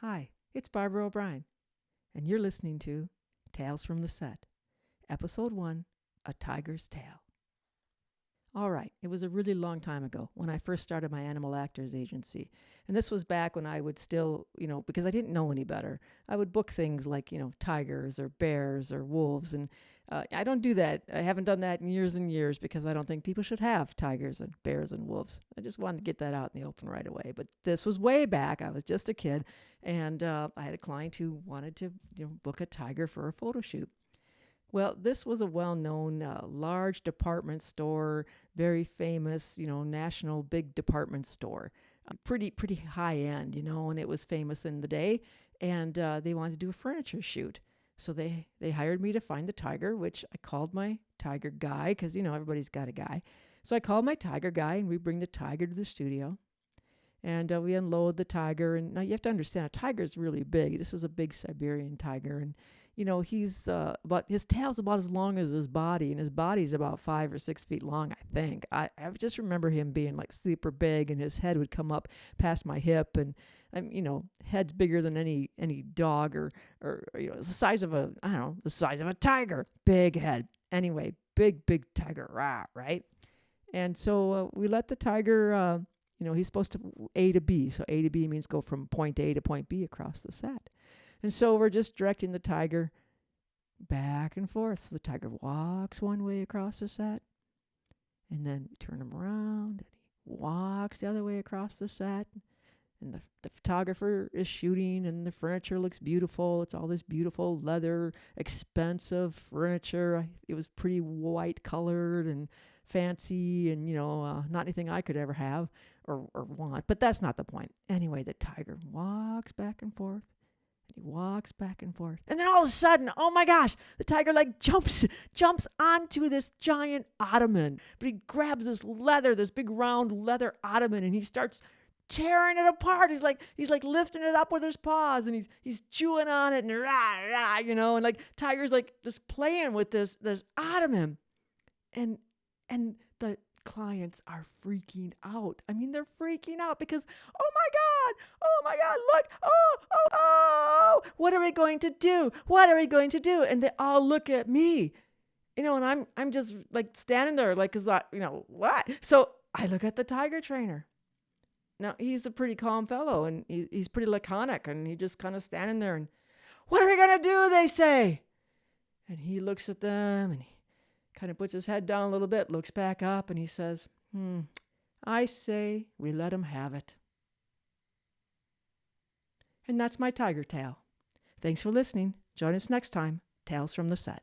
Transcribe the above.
Hi, it's Barbara O'Brien, and you're listening to Tales from the Set, Episode 1, A Tiger's Tale. All right, it was a really long time ago when I first started my animal actors agency. And this was back when I would still, because I didn't know any better, I would book things like, tigers or bears or wolves. And I don't do that. I haven't done that in years and years because I don't think people should have tigers and bears and wolves. I just wanted to get that out in the open right away. But this was way back. I was just a kid. And I had a client who wanted to, book a tiger for a photo shoot. Well, this was a well-known large department store, very famous, national big department store. Pretty high-end, and it was famous in the day. And they wanted to do a furniture shoot. So they hired me to find the tiger, which I called my tiger guy because, everybody's got a guy. So I called my tiger guy, and we bring the tiger to the studio. And we unload the tiger. And now you have to understand, a tiger is really big. This is a big Siberian tiger. And he's his tail's about as long as his body, and his body's about 5 or 6 feet long, I think. I just remember him being like super big, and his head would come up past my hip, and head's bigger than any dog or the size of a tiger, big head. Anyway, big tiger, right? And so we let the tiger. He's supposed to A to B, so A to B means go from point A to point B across the set. And so we're just directing the tiger back and forth. So the tiger walks one way across the set, and then we turn him around, and he walks the other way across the set. And the photographer is shooting, and the furniture looks beautiful. It's all this beautiful leather, expensive furniture. It was pretty white colored and fancy, and not anything I could ever have or want. But that's not the point. Anyway, the tiger walks back and forth. He walks back and forth. And then all of a sudden, oh my gosh, the tiger jumps onto this giant ottoman. But he grabs this big round leather ottoman, and he starts tearing it apart. He's like lifting it up with his paws, and he's chewing on it, and and tiger's just playing with this ottoman. And the clients are freaking out. I mean, they're freaking out because, oh my God, look, oh, what are we going to do? And they all look at me, and I'm just standing there cause what? So I look at the tiger trainer. Now he's a pretty calm fellow, and he's pretty laconic, and he just kind of standing there, and what are we going to do? They say. And he looks at them, and he kind of puts his head down a little bit, looks back up, and he says, I say we let him have it. And that's my tiger tale. Thanks for listening. Join us next time. Tales from the Set.